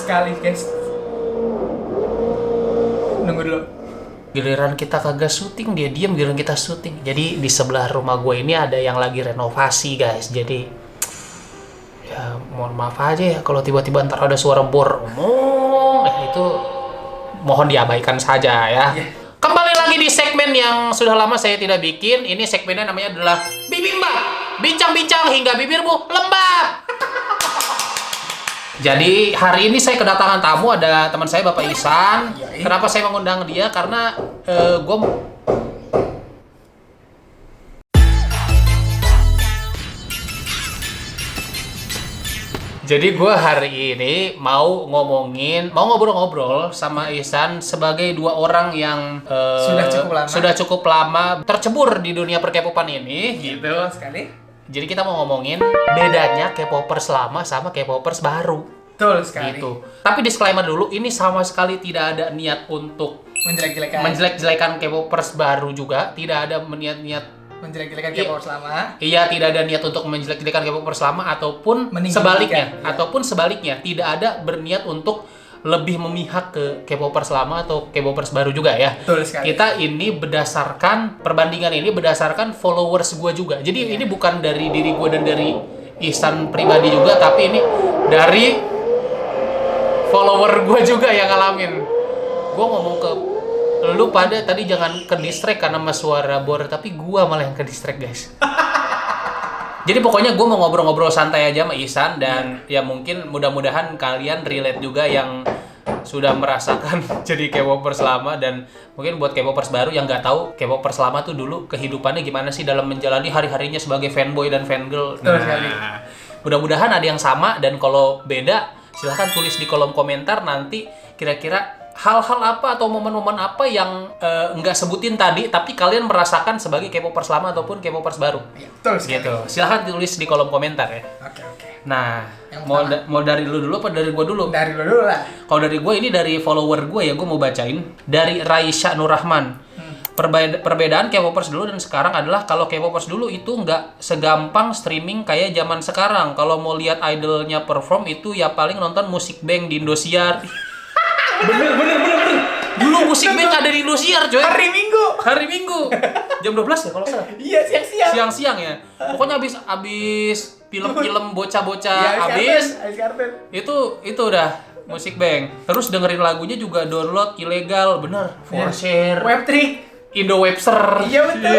sekali guys. Nunggu dulu. Giliran kita kagak syuting, dia diam, giliran kita syuting. Jadi di sebelah rumah gue ini ada yang lagi renovasi guys. Jadi ya mohon maaf aja ya kalau tiba-tiba ntar ada suara bor itu mohon diabaikan saja ya. Kembali lagi di segmen yang sudah lama saya tidak bikin. Ini segmennya namanya adalah Bibimbap, bincang-bincang hingga bibirmu lembab. Jadi hari ini saya kedatangan tamu, ada teman saya Bapak Ihsan. Kenapa saya mengundang dia? Karena gue hari ini mau ngobrol-ngobrol sama Ihsan sebagai dua orang yang sudah cukup lama tercebur di dunia perkepopan ini, gitu. Sekali. Jadi kita mau ngomongin bedanya K-popers lama sama K-popers baru. Betul sekali. Gitu. Tapi disclaimer dulu, ini sama sekali tidak ada niat untuk menjelek-jelekan K-popers baru juga. Tidak ada niat menjelek-jelekan K-popers lama. Iya, tidak ada niat untuk menjelek-jelekan K-popers lama ataupun sebaliknya. Ya. Ataupun sebaliknya, tidak ada berniat untuk lebih memihak ke K-popers lama atau K-popers baru juga ya. Betul sekali. Kita ini perbandingan ini berdasarkan followers gue juga. Jadi ini bukan dari diri gue dan dari Ihsan pribadi juga, tapi ini dari follower gue juga yang ngalamin. Gue ngomong ke lu pada tadi jangan ke distract karena sama suara bor, tapi gue malah yang ke distract guys. Jadi pokoknya gue mau ngobrol-ngobrol santai aja sama Ihsan dan ya mungkin mudah-mudahan kalian relate juga yang sudah merasakan jadi K-popers lama, dan mungkin buat K-popers baru yang nggak tahu K-popers lama tuh dulu kehidupannya gimana sih dalam menjalani hari-harinya sebagai fanboy dan fangirl. Nah, mudah-mudahan ada yang sama, dan kalau beda silahkan tulis di kolom komentar nanti kira-kira hal-hal apa atau momen-momen apa yang nggak sebutin tadi tapi kalian merasakan sebagai K-popers lama ataupun K-popers baru. Ya, betul sekali. Gitu. Silahkan tulis di kolom komentar ya. Oke. Nah, mau dari lu dulu apa dari gua dulu? Dari lu dulu lah. Kalau dari gua ini dari follower gua ya, gua mau bacain dari Raisya Nurrahman. Perbedaan K-popers dulu dan sekarang adalah kalau K-popers dulu itu nggak segampang streaming kayak zaman sekarang. Kalau mau lihat idolnya perform itu ya paling nonton musik bank di Indosiar. Bener. Dulu musik bank ada di Indosiar, coy. Hari Minggu. Jam 12 ya kalau salah. Iya, siang-siang. Siang-siang ya. Pokoknya abis film-film bocah-bocah Habis kartun. itu udah musik bank. Terus dengerin lagunya juga download ilegal, bener. Forshare. Webtrick. Indo Webster. Iya, betul.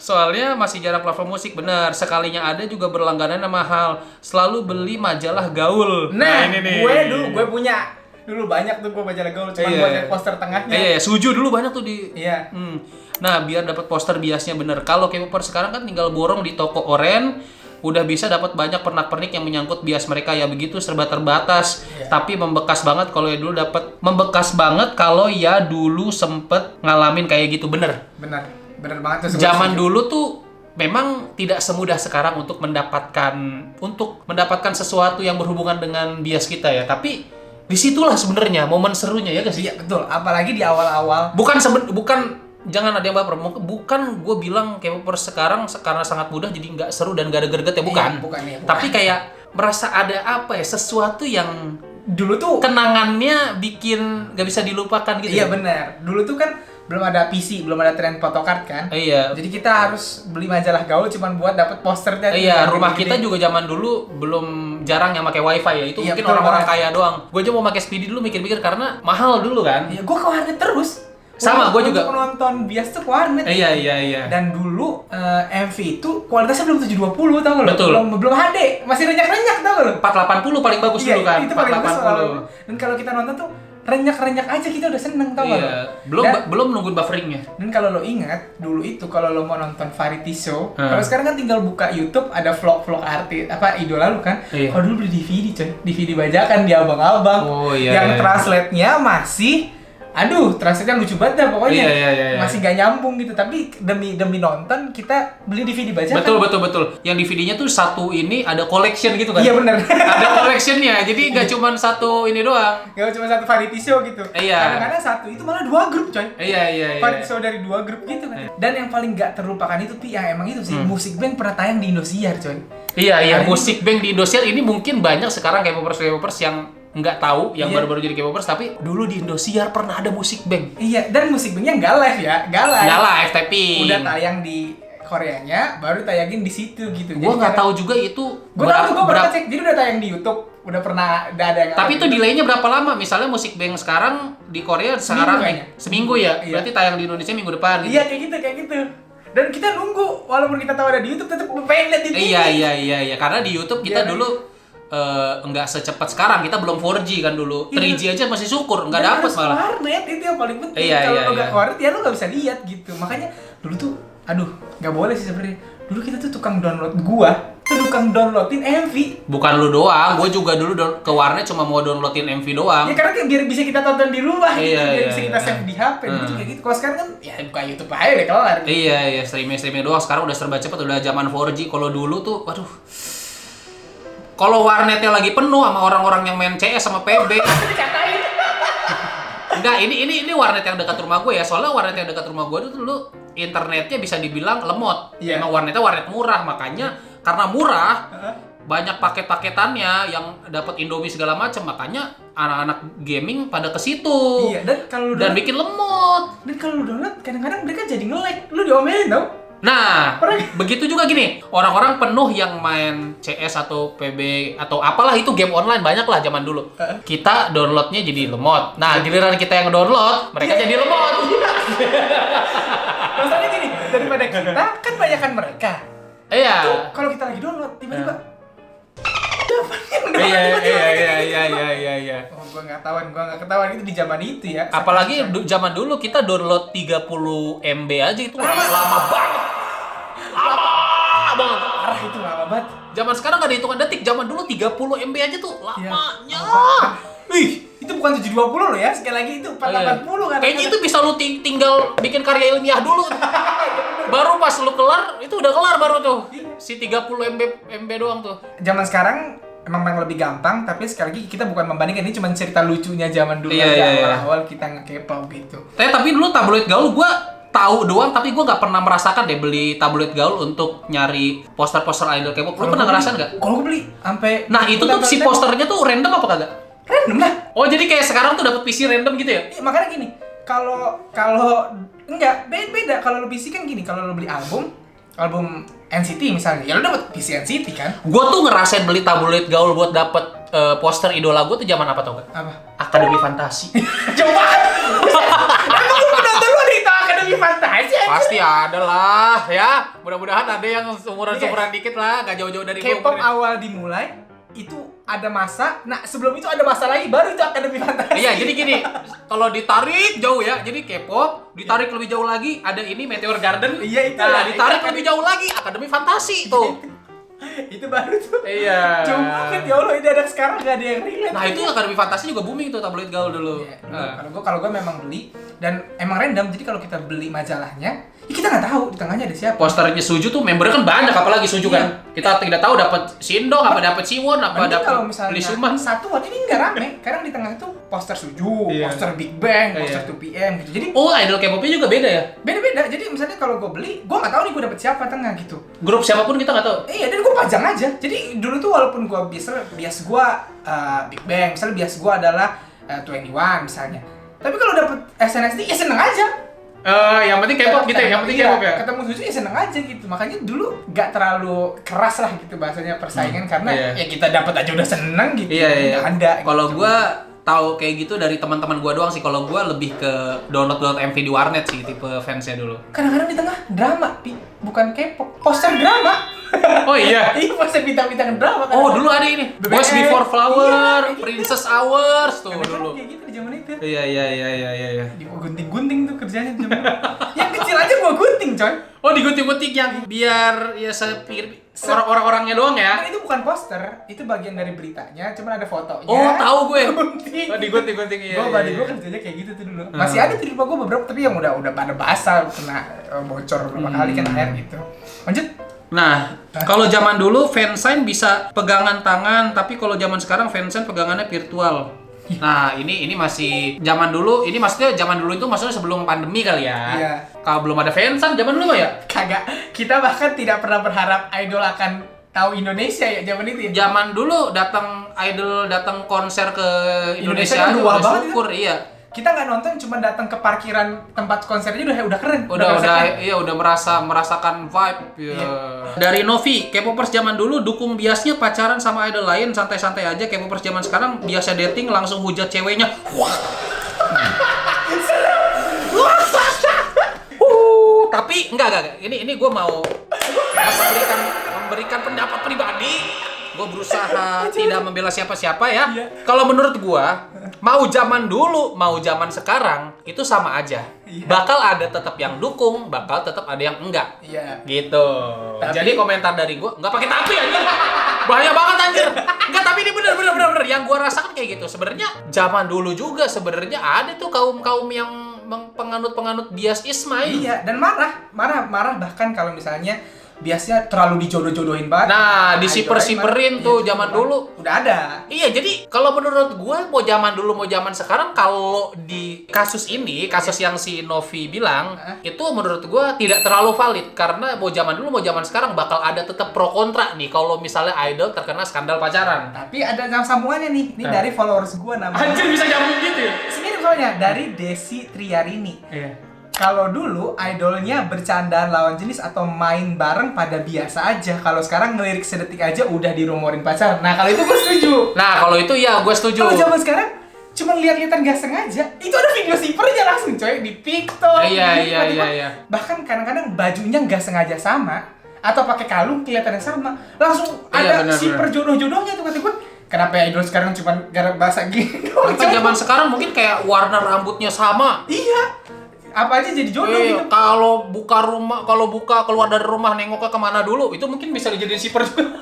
Soalnya masih jarang platform musik, benar. Sekalinya ada juga berlangganan mahal. Selalu beli majalah gaul. Nah, ini nih. gue punya. Dulu banyak tuh gue majalah gaul, cuma buat liat poster tengahnya. Iya, Suju dulu banyak tuh di. Iya. Nah, biar dapat poster biasnya bener. Kalau K-popers sekarang kan tinggal borong di toko oren, udah bisa dapat banyak pernak-pernik yang menyangkut bias mereka ya, begitu serba terbatas. Tapi membekas banget kalau ya dulu sempet ngalamin kayak gitu, bener banget tuh. Zaman dulu tuh memang tidak semudah sekarang untuk mendapatkan sesuatu yang berhubungan dengan bias kita ya, tapi disitulah sebenarnya momen serunya ya guys. Iya betul, apalagi di awal-awal. Bukan jangan ada yang baper. Bukan gue bilang K-popers sekarang karena sangat mudah jadi nggak seru dan nggak ada greget ya, bukan. Bukan. Tapi kayak merasa ada apa ya, sesuatu yang dulu tuh kenangannya bikin nggak bisa dilupakan gitu. Iya benar. Dulu tuh kan belum ada PC, belum ada tren photocard kan. Iya. Jadi kita harus beli majalah gaul cuman buat dapet posternya. Iya, rumah kita juga zaman dulu belum jarang yang pakai wifi ya. Itu mungkin orang-orang kaya doang. Gue aja mau pakai speedy dulu mikir-mikir karena mahal dulu kan. Iya, gue ke warnet terus. Sama, gue juga. Untuk nonton bias tuh ke warnet. Iya. Dan dulu MV itu kualitasnya belum 720, tau gak lo? Betul. Belum HD, masih renyak-renyak, tau gak lo? 480 paling bagus dulu kan. Itu paling bagus. Dan kalau kita nonton tuh renyak-renyak aja, kita udah seneng, tau gak lo? Belum nungguin bufferingnya. Dan kalau lo ingat dulu itu kalau lo mau nonton variety show, kalau sekarang kan tinggal buka YouTube ada vlog-vlog artis idola lo kan. Kalau dulu beli DVD coy, DVD bajakan di abang-abang. Yang translate-nya masih translate-nya lucu banget dah pokoknya. Iya. Masih gak nyambung gitu, tapi demi nonton kita beli DVD bajakan. Betul. Yang DVD-nya tuh satu ini ada collection gitu kan? Iya benar. Ada collectionnya, jadi nggak cuma satu ini doang. Gak cuma satu variety show gitu. Iya. Kadang-kadang satu itu malah 2 grup coy. Iya. Variety show dari 2 grup gitu kan. Dan yang paling gak terlupakan itu yang emang itu sih, musik band pernah tayang di Indosiar coy. Iya, musik bank di Indosiar ini mungkin banyak sekarang K-popers yang nggak tahu yang baru-baru jadi K-popers, tapi dulu di Indosiar pernah ada Musik Bank. Iya, dan Musik Banknya nggak live ya, nggak live tapi udah tayang di Koreanya, baru tayangin di situ gitu. Gua nggak tahu juga itu. Gua pernah cek, jadi udah tayang di YouTube, udah ada yang. Tapi itu delaynya berapa lama? Misalnya Musik Bank sekarang di Korea sekarang seminggu ya, berarti tayang di Indonesia minggu depan. Gitu. Iya kayak gitu. Dan kita nunggu, walaupun kita tahu ada di YouTube, tetap pengen lihat di TV. Iya. Karena di YouTube kita dulu enggak secepat sekarang, kita belum 4G kan dulu. 3G aja masih syukur, enggak dapat malah. Warnet itu yang paling penting. Kalau lo enggak warnet ya lo enggak bisa lihat gitu. Makanya dulu tuh enggak boleh sih sebenarnya. Dulu kita tuh tukang downloadin MV. Bukan lu doang, gue juga dulu ke warnet cuma mau downloadin MV doang. Ya karena biar bisa kita tonton di rumah gitu, biar bisa kita save di HP gitu kayak gitu. Kalau sekarang kan ya buka YouTube aja udah kelar gitu. Iya, streaming doang. Sekarang udah serba cepat, udah zaman 4G. Kalau dulu tuh waduh. Kalau warnetnya lagi penuh sama orang-orang yang main CS sama PB. Dikatain. Enggak, ini warnet yang dekat rumah gue ya. Soalnya warnet yang dekat rumah gue itu dulu internetnya bisa dibilang lemot. Yeah. Emang warnetnya warnet murah, makanya karena murah banyak paket-paketannya yang dapat Indomie segala macam, makanya anak-anak gaming pada ke situ. Iya, dan bikin lemot. Dan kalau download kadang-kadang mereka jadi nge-lag. Lu diomelin tau? Nah, begitu juga gini, orang-orang penuh yang main CS atau PB atau apalah itu game online banyak lah zaman dulu. Kita downloadnya jadi lemot. Nah, giliran kita yang download, mereka jadi lemot. Masalahnya gini, daripada kita kan banyakan mereka. Iya. Kalau kita lagi download tiba-tiba Iya. Oh, gua nggak ketahuan itu di zaman itu ya. Apalagi zaman dulu kita download 30 MB aja itu lama banget. Parah itu lama banget. Zaman sekarang nggak ada hitungan detik. Zaman dulu 30 MB aja tuh lamanya. Wih, itu bukan 720 loh ya. Sekali lagi itu 480 kan. Kayaknya itu bisa lu tinggal bikin karya ilmiah dulu. Baru pas lu kelar, itu udah kelar baru tuh. Si 30 MB doang tuh. Zaman sekarang emang lebih gampang, tapi sekali lagi kita bukan membandingkan, ini cuma cerita lucunya zaman dulu aja. Awal-awal kita nge-K-pop gitu. Tapi dulu tabloid gaul gua tahu doang, tapi gua nggak pernah merasakan deh beli tabloid gaul untuk nyari poster-poster idol K-pop. Lu pernah ngerasain nggak? Kalau gua beli sampai. Nah itu tuh si posternya tuh random apa kagak? Random lah. Oh jadi kayak sekarang tuh dapat PC random gitu ya? Iya, makanya gini. Kalau enggak beda. Kalau lo PC kan gini, kalau lo beli album NCT misalnya, ya lo dapet PC NCT kan? Gue tuh ngerasain beli tabloid gaul buat dapet poster idola gue tuh zaman apa tau gak? Apa? Akademi Fantasi. Coba. Emang lu penonton lu ada itu Akademi Fantasi? Pasti ada lah ya. Mudah-mudahan ada yang umuran-umuran dikit lah, gak jauh-jauh dari gue. K-pop awal dimulai itu ada masa, nah sebelum itu ada masa lagi, baru itu Akademi Fantasi. Iya, jadi gini, kalau ditarik jauh ya, jadi K-pop, ditarik lebih jauh lagi, ada ini Meteor Garden. Iya, itu. Nah, ditarik lebih jauh lagi, Akademi Fantasi tuh. Itu baru tuh. Iya. Jauh banget ya Allah, ini ada sekarang gak ada yang relate. Nah, itu Akademi Fantasi juga booming tuh tabloid gaul dulu. Iya, kalau gue memang beli dan emang random, jadi kalau kita beli majalahnya, ya kita nggak tahu di tengahnya ada siapa. Posternya Suju tuh membernya kan banyak, apalagi Suju kan. Kita tidak tahu dapat Shindong, apa dapat Siwon, apa dapat Lee Suman. Satuan ini nggak rame, karena di tengah itu poster Suju, poster Big Bang, poster 2PM gitu. Jadi idol K-popnya juga beda ya? Beda-beda. Jadi misalnya kalau gue beli, gue nggak tahu nih gue dapet siapa tengah gitu. Grup siapapun kita nggak tahu. Iya, dan gue pajang aja. Jadi dulu tuh walaupun gue bias gue Big Bang, misalnya bias gue adalah 21 misalnya. Tapi kalau dapet SNSD ya seneng aja. Yang penting K-pop gitu ya, yang penting K-pop ya. Ketemu Suju ya seneng aja gitu. Makanya dulu gak terlalu keras lah gitu bahasanya persaingan karena ya kita dapat aja udah seneng gitu. Iya. Ada. Kalau gitu. Gua tahu kayak gitu dari teman-teman gua doang sih. Kalau gua lebih ke download MV di warnet sih, tipe fansnya dulu. Kadang-kadang di tengah drama, bukan K-pop, poster drama. Oh iya. Iya, poster bintang-bintang drama kan. Oh, dulu ada ini. Boys Before Flower, Princess Hours tuh dulu. Kayak gitu di zaman itu. Iya. Digunting-gunting tuh kerjanya di zaman. Yang kecil aja gua gunting, coy. Oh, digunting-gunting yang biar ya orang-orangnya doang ya. Nah, itu bukan poster, itu bagian dari beritanya, cuman ada fotonya. Oh, tahu gue. Gunting. Oh, digunting-gunting iya. Gue kerjanya kayak gitu tuh dulu. Masih ada tuh di rumah gue beberapa, tapi yang udah pada basah, kena bocor beberapa kali kan air gitu. Lanjut. Nah, kalau zaman dulu fansign bisa pegangan tangan, tapi kalau zaman sekarang fansign pegangannya virtual. Nah, ini masih zaman dulu, ini maksudnya zaman dulu itu maksudnya sebelum pandemi kali ya. Iya. Kalau belum ada fansign zaman dulu ya? Kagak. Kita bahkan tidak pernah berharap idol akan tahu Indonesia ya zaman itu ya. Zaman dulu datang idol datang konser ke Indonesia kan luar banget syukur iya. Kita nggak nonton, cuma datang ke parkiran tempat konsernya udah keren. Udah merasakan vibe. Ya. Iya. Dari Novi, K-popers zaman dulu dukung biasnya pacaran sama idol lain santai-santai aja. K-popers zaman sekarang biasa dating langsung hujat ceweknya. Tapi enggak. Ini gue mau memberikan pendapat pribadi. Gue berusaha tidak membela siapa-siapa ya. Iya. Kalau menurut gue, mau zaman dulu, mau zaman sekarang, itu sama aja. Iya. Bakal ada tetap yang dukung, bakal tetap ada yang enggak. Iya. Gitu. Jadi komentar dari gue, nggak pakai tapi aja. Bahaya banget anjir. Enggak, tapi ini bener. Yang gue rasakan kayak gitu. Sebenarnya zaman dulu juga sebenarnya ada tuh kaum yang penganut bias Ismail. Iya, dan marah bahkan kalau misalnya biasanya terlalu dijodoh-jodohin banget. Nah, disiper-siperin tuh zaman dulu. Udah ada. Iya, jadi kalau menurut gue mau zaman dulu mau zaman sekarang, kalau di kasus yang si Novi bilang, itu menurut gue tidak terlalu valid karena mau zaman dulu mau zaman sekarang bakal ada tetap pro kontra nih kalau misalnya idol terkena skandal pacaran. Tapi ada sambungannya nih. Ini dari followers gue namanya. Anjir, bisa nyambung gitu ya? Semirip soalnya dari Desi Triarini. Iya. Kalau dulu idolnya bercandaan lawan jenis atau main bareng pada biasa aja. Kalau sekarang ngelirik sedetik aja udah dirumorin pacaran. Nah, kalau itu gue setuju. Nah, kalau itu ya gue setuju. Kalau zaman sekarang cuma lihat-lihatan gak sengaja. Itu ada video sipernya langsung coy di TikTok. Iya. Bahkan kadang-kadang bajunya gak sengaja sama atau pakai kalung kelihatannya sama. Langsung ada siper jodoh-jodohnya tuh kata gue. Kenapa idol sekarang cuma gara bahasa gini? Zaman sekarang mungkin kayak warna rambutnya sama. Iya. Apa aja jadi jodoh gitu. Kalau buka keluar dari rumah nengoknya kemana dulu, itu mungkin bisa dijadiin siper juga.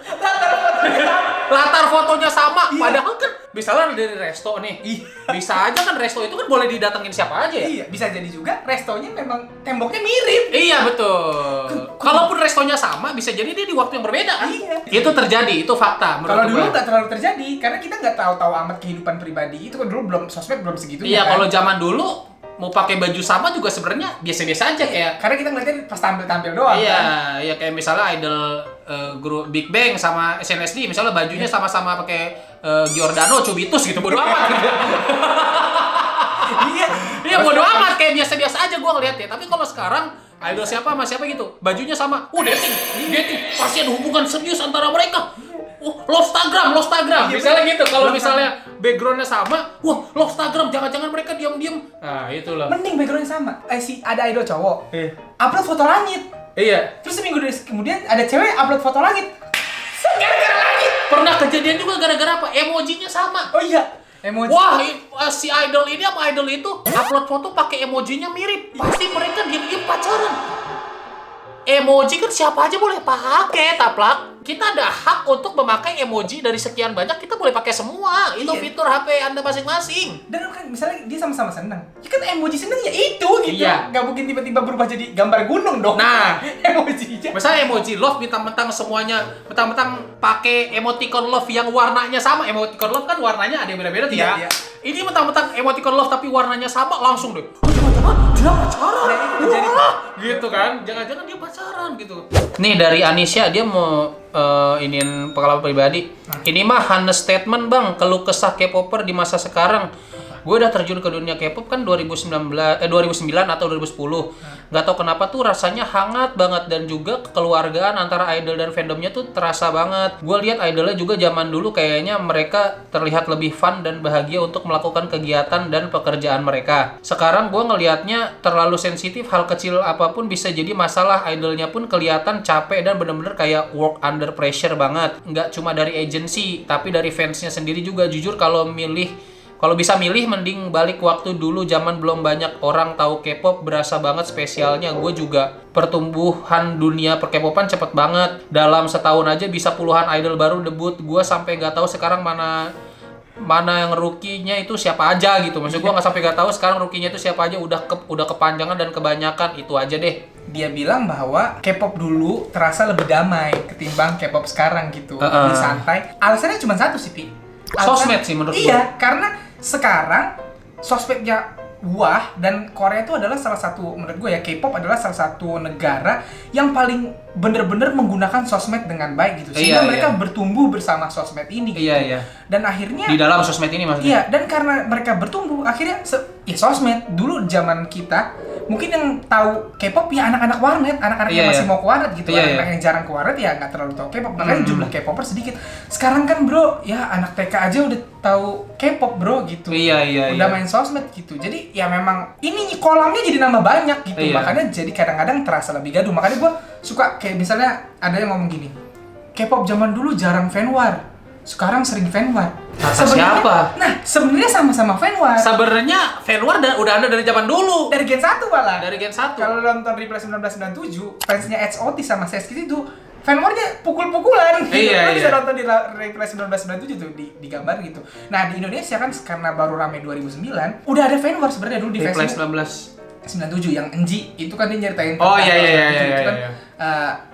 Latar fotonya sama. Iya. Padahal kan misalnya dari resto nih. Iya. Bisa aja kan resto itu kan boleh didatengin siapa aja ya. Iya, bisa jadi juga restonya memang temboknya mirip. Iya, betul. Kalaupun restonya sama, bisa jadi dia di waktu yang berbeda kan. Iya. Itu terjadi, itu fakta menurut gue. Kalau dulu nggak terlalu terjadi karena kita nggak tahu amat kehidupan pribadi. Itu kan dulu sosmed belum segitu. Iya, kalau zaman dulu mau pakai baju sama juga sebenarnya biasa-biasa aja kayak. Karena kita ngeliatnya pas tampil doang. Iya, kan? Iya kayak misalnya idol grup Big Bang sama SNSD, misalnya bajunya sama-sama pakai Giordano, Cubitus gitu, bodo amat gitu. Iya bodo amat kayak biasa-biasa aja gua ngeliatnya. Tapi kalau sekarang idol siapa sama siapa gitu, bajunya sama. Dating. Pasti ada hubungan serius antara mereka. Lostagram. Misalnya gitu. Kalau misalnya backgroundnya sama, Lostagram. Jangan-jangan mereka diam-diam. Nah, itulah. Mending backgroundnya sama. Ada idol cowok. Upload foto langit. Iya. Terus seminggu kemudian ada cewek upload foto langit. Gara-gara langit. Pernah kejadian juga gara-gara apa? Emojinya sama. Oh iya. Emoji. Wah, si idol ini sama idol itu upload foto pakai emojinya mirip. Pasti mereka diam-diam pacaran. Emoji kan siapa aja boleh pakai, taplak. Kita ada hak untuk memakai emoji dari sekian banyak, kita boleh pakai semua. Itu fitur HP Anda masing-masing. Dan kan misalnya dia sama-sama seneng. Ya kan emoji seneng ya itu gitu. Iya. Gak mungkin tiba-tiba berubah jadi gambar gunung dong. Nah, emojinya. Misalnya emoji love mentang-mentang semuanya pakai emoticon love yang warnanya sama. Emoticon love kan warnanya ada yang beda-beda ya. Iya. Ini mentang-mentang emoticon love tapi warnanya sama, langsung deh. Jangan-jangan dia pacaran. Gitu kan. Jangan-jangan dia pacaran gitu. Nih dari Anisha, dia mau iniin pengalaman pribadi. Ini mah honest statement bang, keluh kesah K-popper di masa sekarang. Gue udah terjun ke dunia K-pop kan 2009 atau 2010. Gak tau kenapa tuh rasanya hangat banget, dan juga kekeluargaan antara idol dan fandomnya tuh terasa banget. Gue lihat idolnya juga zaman dulu kayaknya mereka terlihat lebih fun dan bahagia untuk melakukan kegiatan dan pekerjaan mereka. Sekarang gue ngelihatnya terlalu sensitif, hal kecil apapun bisa jadi masalah. Idolnya pun kelihatan capek dan bener-bener kayak work under pressure banget. Nggak cuma dari agency, tapi dari fansnya sendiri juga. Jujur kalau bisa milih, mending balik waktu dulu zaman belum banyak orang tahu K-pop, berasa banget spesialnya. Gue juga pertumbuhan dunia per-K-popan cepet banget. Dalam setahun aja bisa puluhan idol baru debut. Gue sampai nggak tahu sekarang mana yang rookie-nya itu siapa aja gitu. Maksud gue sampai nggak tahu sekarang rookie-nya itu siapa aja. Udah kepanjangan dan kebanyakan. Itu aja deh. Dia bilang bahwa K-pop dulu terasa lebih damai ketimbang K-pop sekarang gitu. Lebih santai. Alasannya cuma satu sih, Pi. Sosmed sih menurut gue. Iya, karena sekarang sosmednya wah, dan Korea itu adalah salah satu, menurut gue ya, K-pop adalah salah satu negara yang paling bener-bener menggunakan sosmed dengan baik gitu. Sehingga mereka bertumbuh bersama sosmed ini gitu. Dan akhirnya di dalam sosmed ini maksudnya. Iya, dan karena mereka bertumbuh, akhirnya ya sosmed. Dulu zaman kita, mungkin yang tahu K-pop ya anak-anak warnet, anak-anak yang masih mau ke warnet gitu. Anak-anak yang jarang ke warnet ya nggak terlalu tahu K-pop. Makanya jumlah K-popper sedikit. Sekarang kan bro, ya anak TK aja udah tahu K-pop bro gitu. Udah main sosmed gitu. Jadi ya memang ini kolamnya jadi nambah banyak gitu. Makanya jadi kadang-kadang terasa lebih gaduh. Makanya gue suka kayak misalnya ada yang ngomong gini, K-pop zaman dulu jarang fan war, sekarang sering fan war. Siapa? Nah, sebenarnya sama-sama fan war. Sebenarnya fan war udah ada dari zaman dulu. Dari Gen 1 malah. Dari Gen 1. Kalau nonton Replay 1997, fansnya HOT sama Seskit itu fan war-nya pukul-pukulan. Lo bisa nonton di Replay 1997 tuh digambar gitu. Nah, di Indonesia kan karena baru rame 2009, udah ada fan war sebenarnya dulu di Replay Facebook. 97 yang Enji itu kan dia nyeritain iya. Kan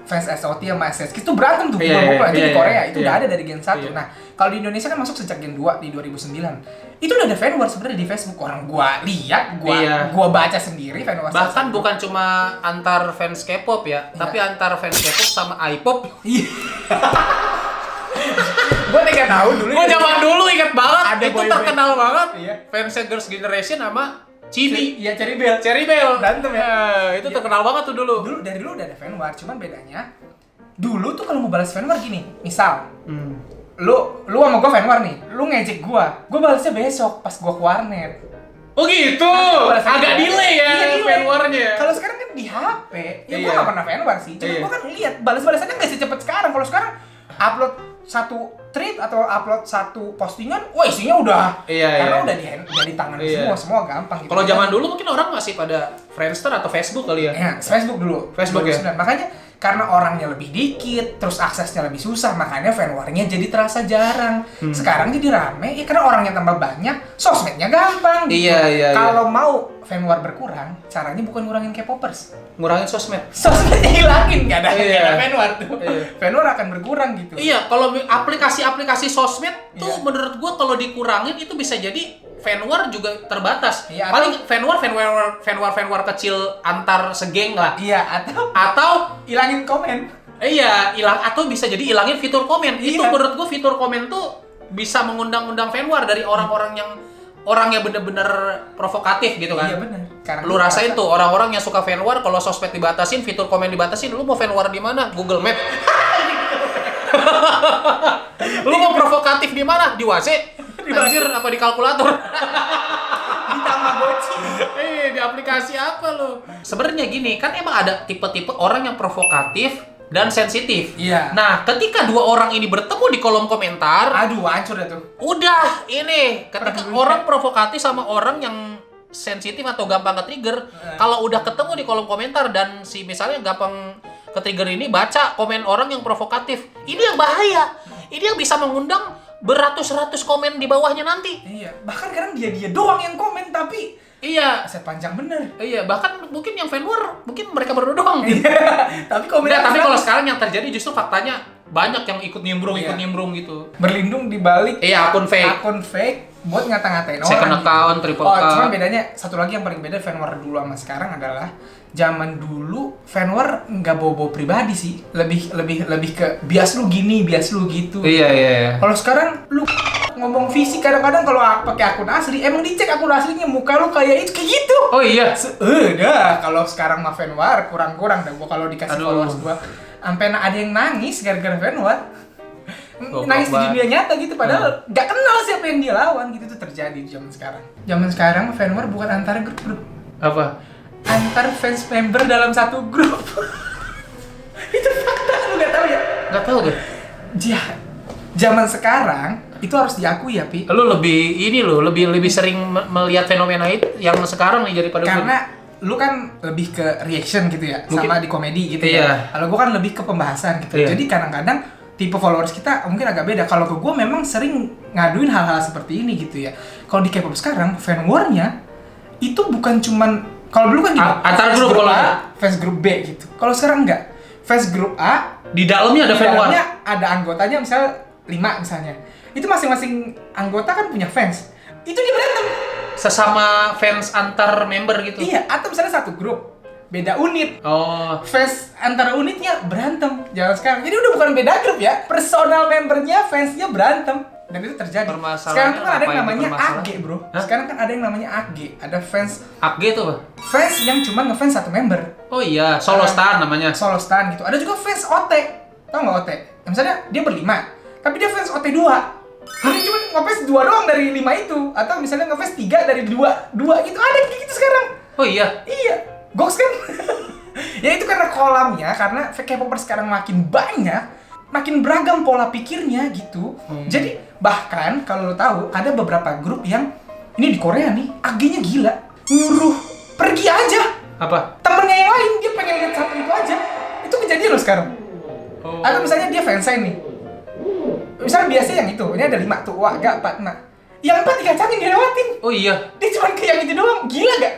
fans SOT sama SSK itu berantem tuh itu di Korea itu udah ada dari Gen 1. Nah, kalau di Indonesia kan masuk sejak Gen 2 di 2009. Itu udah ada fan war sebenarnya di Facebook. Orang gua lihat, gua baca sendiri fan war. Bahkan bukan cuma antar fans K-pop ya, tapi antar fans K-pop sama I-pop. Gue nggak tahu dulu. Gue zaman dulu ingat banget. Ada itu terkenal banget. Fansnya Girls' Generation sama Cibi. Iya, Cherry Bell. Berantem ya. Itu terkenal banget tuh dulu. Dari dulu udah ada fan war, cuman bedanya dulu tuh kalau mau balas fan war gini, misal lu sama gua fan war nih, lu ngejek gua balasnya besok pas gua ke warnet. Oh gitu, agak delay ya fan war-nya. Kalau sekarang kan di HP, ya gua nggak pernah fan war sih, cuma gua kan lihat balas-balasannya nggak secepat sekarang. Kalau sekarang upload satu tweet atau upload satu postingan, wah isinya udah, karena udah di tangan semua gampang. Gitu. Kalau zaman dulu mungkin orang masih pada Friendster atau Facebook kali ya? Ya, Facebook dulu. Facebook ya. Makanya karena orangnya lebih dikit, terus aksesnya lebih susah, makanya fan war-nya jadi terasa jarang. Sekarang jadi rame, ya karena orangnya tambah banyak, sosmednya gampang. Gitu. Kalau mau fan war berkurang, caranya bukan ngurangin K-popers, ngurangin sosmed. Sosmednya hilangin, nggak ada fan war tuh. Fan war akan berkurang gitu. Iya, kalau aplikasi-aplikasi sosmed tuh menurut gua kalau dikurangin itu bisa jadi fan war juga terbatas. Paling fan war kecil antar segeng lah. Atau hilangin komen. Atau bisa jadi hilangin fitur komen. Itu menurut gua fitur komen tuh bisa mengundang-undang fan war dari orang-orang yang orangnya bener-bener provokatif gitu kan. Iya benar. Lu rasain tuh orang-orang yang suka fan war kalau sosmed dibatasin, fitur komen dibatasin, lu mau fan war di mana? Google Map. Lu mau provokatif di mana? Di WC? Anjir, apa di kalkulator? Di Tamagotchi. Di aplikasi apa lu? Sebenarnya gini, kan emang ada tipe-tipe orang yang provokatif dan sensitif. Nah, ketika dua orang ini bertemu di kolom komentar, aduh, hancur dah tuh. Udah, ini ketika orang provokatif sama orang yang sensitif atau gampang ke-trigger, kalau udah ketemu di kolom komentar dan si misalnya gampang ke-trigger ini baca komen orang yang provokatif, ini yang bahaya. Ini yang bisa mengundang beratus-ratus komen di bawahnya nanti. Bahkan kadang dia doang yang komen tapi set panjang bener. Bahkan mungkin yang fan war mungkin mereka berdua doang. Tapi komen. Tapi kalau sekarang yang terjadi justru faktanya banyak yang ikut nimbrung gitu. Berlindung di balik akun fake buat ngata-ngatain orang. Second account, triple account. Cuman bedanya satu lagi yang paling beda fan war dulu sama sekarang adalah zaman dulu fan war nggak bobo pribadi sih, lebih ke bias lu gini, bias lu gitu. Kalau sekarang lu ngomong fisik kadang-kadang kalau pakai akun asli emang dicek akun aslinya muka lu kayak gitu. Udah kalau sekarang mah fan war kurang-kurang dah gua kalau dikasih followers gua sampai ada yang nangis gara-gara fan war. Nangis di dunia nyata gitu padahal nggak kenal siapa yang dia lawan gitu. Itu terjadi di zaman sekarang. Zaman sekarang fan war bukan antara grup. Apa? Antar fans member dalam satu grup. Itu fakta, lu nggak tahu ya? Nggak tahu deh. Zaman sekarang itu harus diakui ya, Pi. Lu lebih sering melihat fenomena itu yang sekarang nih daripada karena lu kan lebih ke reaction gitu ya, mungkin, sama di komedi gitu ya. Kalau gua kan lebih ke pembahasan gitu. Jadi kadang-kadang tipe followers kita mungkin agak beda. Kalau ke gua memang sering ngaduin hal-hal seperti ini gitu ya. Kalau di K-pop sekarang fan war-nya itu bukan cuman kalau dulu kan antar grup A, fans grup B gitu. Kalau sekarang enggak. Fans grup A di dalamnya ada fan war. Di dalamnya ada anggotanya misal 5 misalnya. Itu masing-masing anggota kan punya fans. Itu dia berantem. sesama fans antar member gitu. Iya, atau misalnya satu grup beda unit. Oh. Fans antara unitnya berantem zaman sekarang. Jadi udah bukan beda grup ya. Personal membernya, fansnya berantem. Dan itu terjadi. Sekarang kan ada yang namanya AG, bro. Hah? Sekarang kan ada yang namanya AG. Ada fans. AG itu apa? Fans yang cuma ngefans satu member. Oh iya, solo stan namanya. Solo stan gitu. Ada juga fans OT. Tau nggak OT? Misalnya dia berlima, tapi dia fans OT 2. Dia cuma ngefans 2 doang dari 5 itu. Atau misalnya ngefans 3 dari 2 gitu. Ada kayak gitu sekarang. Oh iya? Iya. Goks kan? Ya itu karena kolamnya, karena K-popers sekarang makin banyak, makin beragam pola pikirnya gitu. Jadi bahkan kalau lo tahu ada beberapa grup yang ini di Korea nih, AG-nya gila, nyuruh pergi aja. Apa? Temennya yang lain dia pengen lihat satu itu aja. Itu kejadian lo sekarang. Atau misalnya dia fansign nih. Misalnya biasanya yang itu, ini ada 5 tuh, wah gak 4, nah. Yang 4 dikacangin, dilewatin. Oh iya. Dia cuma ke yang itu doang. Gila gak?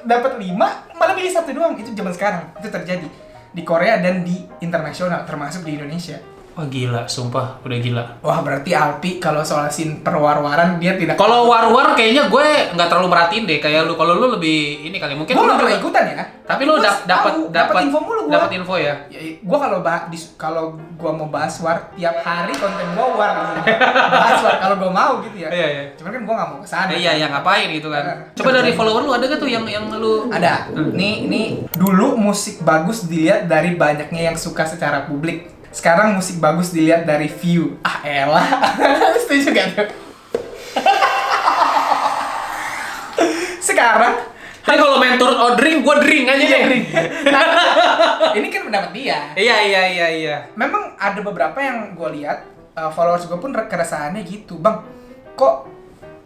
Dapat 5, malah pilih 1 doang. Itu zaman sekarang. Itu terjadi di Korea dan di internasional, termasuk di Indonesia. Wah gila, sumpah, udah gila. Wah berarti Alpi kalau soal scene perwar-waran dia tidak. Kalau war-war kayaknya gue nggak terlalu merhatiin deh. Kayak lu, kalau lu lebih ini kali. Mungkin Gue lu nggak pernah juga ikutan ya. Tapi lu dapat info mulu gue. Dapat info ya. Gue kalau gue mau bahas war tiap hari konten gue war gitu. Bahas war kalau gue mau gitu ya. Iya. Cuman kan gue nggak mau kesana. Iya, yang ngapain gitu kan. Coba dari follower lu ada gak tuh yang lu ada. Nih dulu musik bagus dilihat dari banyaknya yang suka secara publik. Sekarang musik bagus dilihat dari view. Ah elah. Setuju gak tuh? Sekarang Tapi kalau main turut ordering, gue drink aja deh. Nah, ini kan pendapat dia. Iya. Memang ada beberapa yang gue lihat, followers gue pun keresahannya gitu. Bang, kok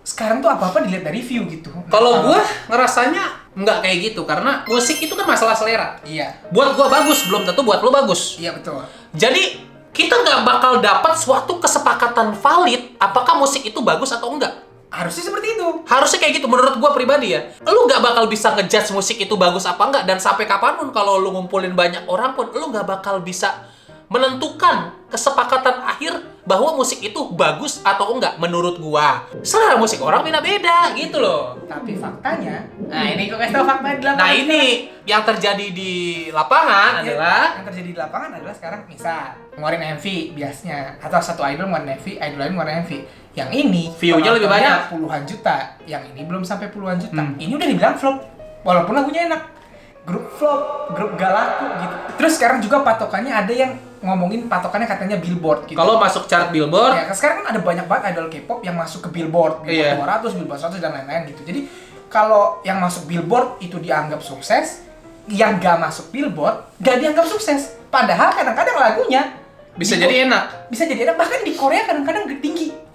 sekarang tuh apa-apa dilihat dari view gitu. Kalau gue ngerasanya nggak kayak gitu, karena musik itu kan masalah selera. Iya. Buat gue bagus, belum tentu buat lo bagus. Iya, betul. Jadi, kita nggak bakal dapat suatu kesepakatan valid apakah musik itu bagus atau enggak. Harusnya seperti itu. Harusnya kayak gitu, menurut gue pribadi ya. Lu nggak bakal bisa ngejudge musik itu bagus apa enggak, dan sampai kapanpun kalau lu ngumpulin banyak orang pun, lu nggak bakal bisa menentukan kesepakatan akhir bahwa musik itu bagus atau enggak. Menurut gua, selera musik orang beda-beda gitu loh. Tapi faktanya, nah ini gue kasih tau fakta di lapangan. Nah ini yang terjadi di lapangan adalah yang terjadi di lapangan adalah sekarang misal ngeluarin MV biasanya, atau satu idol ngeluarin MV, idol lain ngeluarin MV. Yang ini view-nya lebih banyak, puluhan juta. Yang ini belum sampai puluhan juta. Ini udah dibilang flop, walaupun lagunya enak. Grup flop, grup gak laku gitu. Terus sekarang juga patokannya ada yang ngomongin patokannya katanya Billboard gitu. Kalau masuk chart Billboard, ya sekarang kan ada banyak banget idol K-pop yang masuk ke Billboard, Billboard 200, Billboard 100 dan lain-lain gitu. Jadi kalau yang masuk Billboard itu dianggap sukses, yang gak masuk Billboard gak dianggap sukses. Padahal kadang-kadang lagunya bisa jadi enak. Bisa jadi enak, bahkan di Korea kadang-kadang tinggi.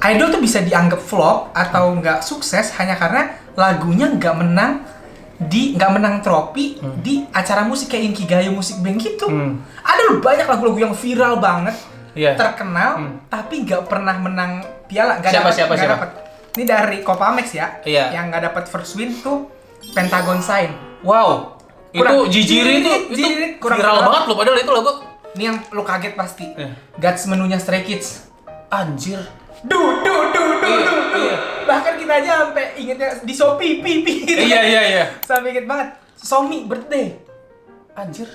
Idol tuh bisa dianggap flop atau nggak sukses hanya karena lagunya nggak menang trofi di acara musik kayak Inkigayo Music Bank gitu. Ada loh banyak lagu-lagu yang viral banget, terkenal, tapi nggak pernah menang piala. Siapa? Ini dari Copamex ya, yang nggak dapat first win tuh Pentagon Sign. Wow, itu Jijiri itu viral banget loh, padahal itu lagu. Ini yang lo kaget pasti. Guts menunya Stray Kids. Anjir. Iya. Bahkan kita aja sampai ingetnya di Shopee gitu. Iya. Sampai inget banget. Somi birthday. Anjir.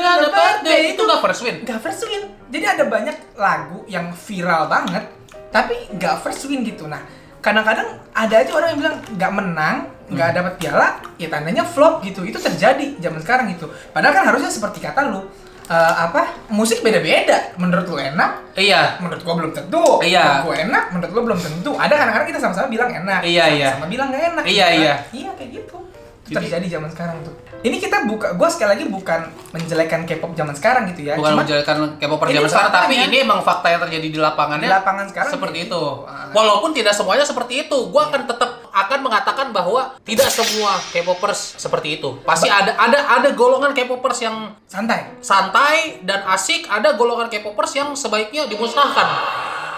Birthday itu nggak first win. Nggak first win. Jadi ada banyak lagu yang viral banget, tapi nggak first win gitu. Nah, kadang-kadang ada aja orang yang bilang nggak menang, nggak dapat piala, ya tandanya flop gitu. Itu terjadi zaman sekarang gitu. Padahal kan harusnya seperti kata lu. Musik beda-beda. Menurut lu enak? Iya. Menurut gua belum tentu. Iya. Menurut gua enak, menurut lu belum tentu. Ada kadang-kadang kita sama-sama bilang enak. Iya. Sama bilang nggak enak. Iya. Iya kayak gitu. Terjadi zaman sekarang tuh. Ini kita gua sekali lagi bukan menjelekan K-pop zaman sekarang gitu ya. Bukan menjelekan K-pop zaman sekarang, tapi ini emang fakta yang terjadi di lapangannya. Di lapangan sekarang seperti itu. Walaupun tidak semuanya seperti itu, gua akan tetap mengatakan bahwa tidak semua K-popers seperti itu. Pasti ada golongan K-popers yang santai dan asik, ada golongan K-popers yang sebaiknya dimusnahkan.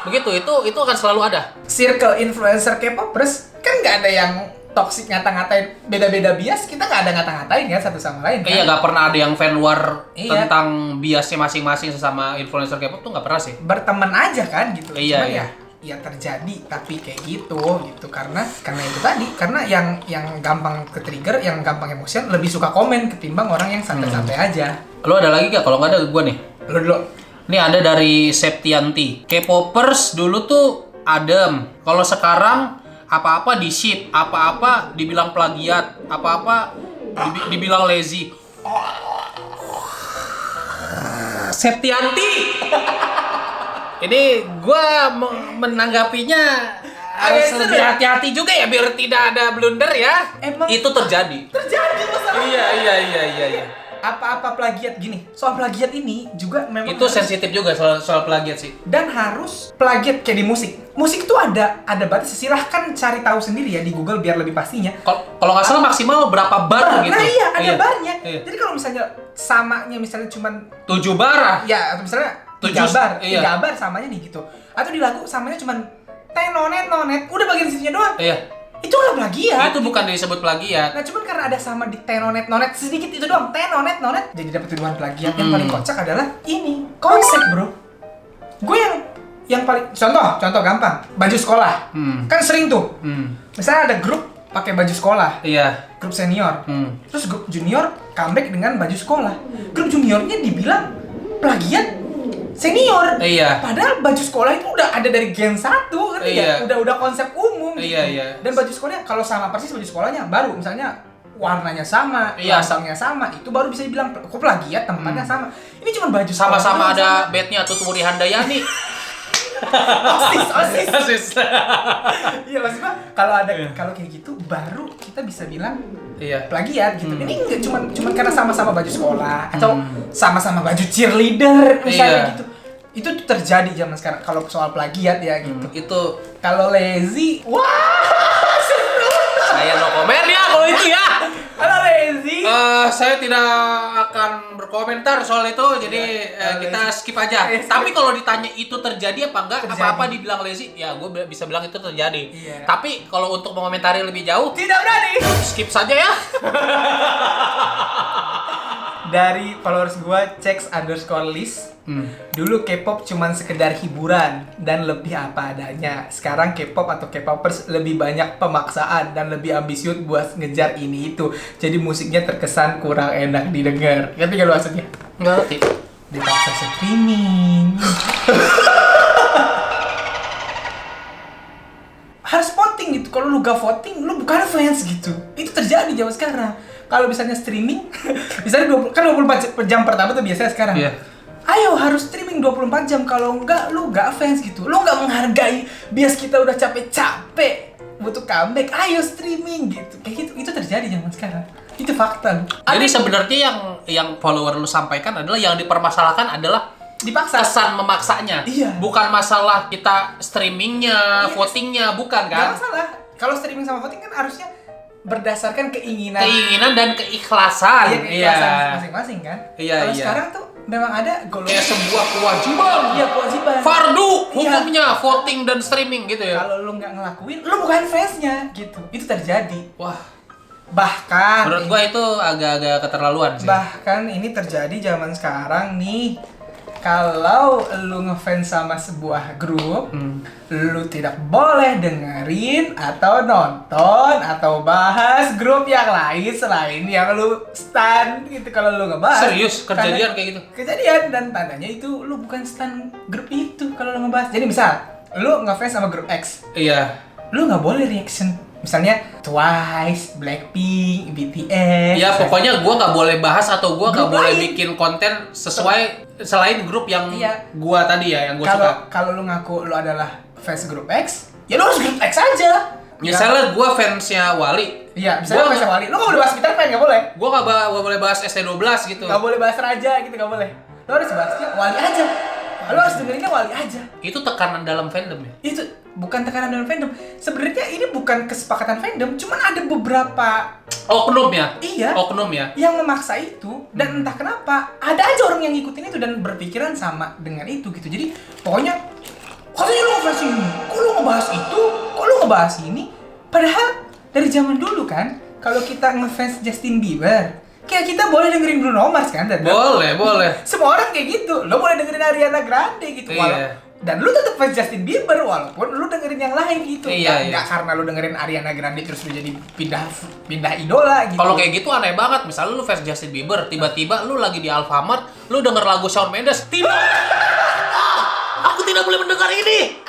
Begitu, itu akan selalu ada. Circle influencer K-popers kan nggak ada yang toxic ngata-ngatain, beda-beda bias, kita nggak ada ngata-ngatain kan satu sama lain kan? Iya, nggak pernah ada yang fan war tentang biasnya masing-masing sesama influencer K-pop tuh nggak pernah sih. Berteman aja kan gitu. Iya. ya terjadi, tapi kayak gitu karena itu tadi, karena yang gampang ke-trigger, yang gampang emosian lebih suka komen ketimbang orang yang santai-santai aja. Lo ada lagi gak? Kalau nggak ada gue nih. Lo dulu. Ini ada dari Septianti. K-popers dulu tuh adem. Kalau sekarang apa-apa di-ship, apa-apa dibilang plagiat, apa-apa dibilang lazy. Septianti. Ini gue menanggapinya harus lebih hati-hati juga ya biar tidak ada blunder ya. Emang itu terjadi masalahnya. Iya. Apa-apa plagiat gini. Soal plagiat ini juga memang itu sensitif juga soal plagiat sih. Dan harus plagiat kayak di musik. Musik tuh ada batas. Silahkan cari tahu sendiri ya di Google biar lebih pastinya. Kalau nggak salah maksimal berapa bar gitu. Nah iya, ada barnya. Iya. Jadi kalau misalnya samanya misalnya cuman 7 bar. Ya, atau misalnya 3 bar samanya nih gitu. Atau di lagu samanya cuman tenonet nonet, udah bagian situnya doang. Iya. Itu nggak plagiat. Itu bukan disebut plagiat. Nah, cuman karena ada sama di tenonet nonet sedikit itu doang, tenonet nonet, jadi dapat tuduhan plagiat. Yang paling kocak adalah ini konsep, bro. Gue yang paling contoh gampang, baju sekolah. Kan sering tuh. Misalnya ada grup pakai baju sekolah. Iya. Grup senior. Terus grup junior comeback dengan baju sekolah. Grup juniornya dibilang plagiat senior. Iya. Padahal baju sekolah itu udah ada dari Gen 1, ngerti ya? Udah konsep umum gitu. Iya. Dan baju sekolahnya kalau sama persis baju sekolahnya baru misalnya warnanya sama, lambangnya sama, itu baru bisa dibilang kok plagiat, tempatnya sama. Ini cuma baju sama-sama ada bednya Tuturi Handayani. OSIS. Iya, maksudnya kalau kayak gitu baru kita bisa bilang plagiat gitu. Ini enggak cuma karena sama-sama baju sekolah atau sama-sama baju cheerleader misalnya gitu. Itu tuh terjadi zaman sekarang kalau soal plagiat ya gitu. Itu kalau lazy, wah, seru. Saya no comment ya kalau itu ya. Kalau lazy, saya tidak akan berkomentar soal itu, jadi kita skip aja. Tapi kalau ditanya itu terjadi apa enggak, apa-apa dibilang lazy, ya gue bisa bilang itu terjadi. Tapi kalau untuk mengomentari lebih jauh, tidak berani. Skip saja ya. Dari followers gua Cex_list. Dulu K-pop cuman sekedar hiburan dan lebih apa adanya. Sekarang K-pop atau K-popers lebih banyak pemaksaan dan lebih ambisius buat ngejar ini itu. Jadi musiknya terkesan kurang enak didengar. Ngerti gak lu maksudnya? Ngerti. Dipaksa streaming. Harus voting gitu. Kalau lu gak voting, lu bukan fans gitu. Itu terjadi zaman sekarang. Kalau misalnya streaming, misalnya 24 jam pertama tuh biasanya sekarang. Iya. Ayo harus streaming 24 jam, kalau enggak lu enggak fans gitu. Lu enggak menghargai bias kita udah capek-capek butuh comeback. Ayo streaming gitu. Kayak gitu itu terjadi zaman sekarang. Itu fakta. Jadi sebenarnya yang follower lu sampaikan adalah yang dipermasalahkan adalah dipaksa. Kesan memaksanya. Iya. Bukan masalah kita streamingnya, votingnya, bukan kan? Enggak masalah. Kalau streaming sama voting kan harusnya berdasarkan keinginan dan keikhlasan. Iya, keikhlasan masing-masing kan. Iya. Kalau sekarang tuh memang ada kayak sebuah kewajiban. Iya, kewajiban. Fardu hukumnya voting dan streaming gitu ya. Kalau lu nggak ngelakuin, lu bukan fansnya gitu. Itu terjadi. Wah. Bahkan menurut gua itu agak-agak keterlaluan sih. Bahkan ini terjadi zaman sekarang nih. Kalau lu ngefans sama sebuah grup, lu tidak boleh dengerin atau nonton atau bahas grup yang lain selain yang lu stan gitu. Kalau lu ngebahas, serius kejadian kayak gitu. Kejadian, dan tandanya itu lu bukan stan grup itu kalau lu ngebahas. Jadi misal lu ngefans sama grup X, iya, lu nggak boleh reaction. Misalnya Twice, Blackpink, BTS. Ya pokoknya gua nggak boleh bahas atau gua nggak boleh bikin konten sesuai selain grup yang gua tadi ya, yang gua suka. Kalau lu ngaku lu adalah fans grup X, ya lu harus grup X aja. Misalnya gua fansnya Wali. Iya, misalnya fansnya Wali. Lu nggak boleh bahas Peter Pan, nggak boleh. Gua nggak boleh bahas ST12 gitu. Nggak boleh bahas Raja gitu, nggak boleh. Lu harus bahasnya Wali aja. Lu harus dengerinnya Wali aja. Itu tekanan dalam fandom ya? Itu bukan tekanan dalam fandom. Sebenarnya ini bukan kesepakatan fandom, cuman ada beberapa oknum ya? Iya. Oknum ya? Yang memaksa itu, dan entah kenapa ada aja orang yang ngikutin itu dan berpikiran sama dengan itu gitu. Jadi pokoknya katanya lu ngefans ini, kok lu ngebahas itu, kok lu ngebahas ini. Padahal dari zaman dulu kan, kalau kita ngefans Justin Bieber, kayak kita boleh dengerin Bruno Mars kan? Boleh. Semua orang kayak gitu. Lo boleh dengerin Ariana Grande gitu. Iya. dan lu tetap fans Justin Bieber walaupun lu dengerin yang lain gitu. Nggak karena lu dengerin Ariana Grande terus lu jadi pindah idola gitu. Kalau kayak gitu aneh banget. Misalnya lu fans Justin Bieber, tiba-tiba lu lagi di Alfamart, lu denger lagu Shawn Mendes, tidak. Aku tidak boleh mendengar ini.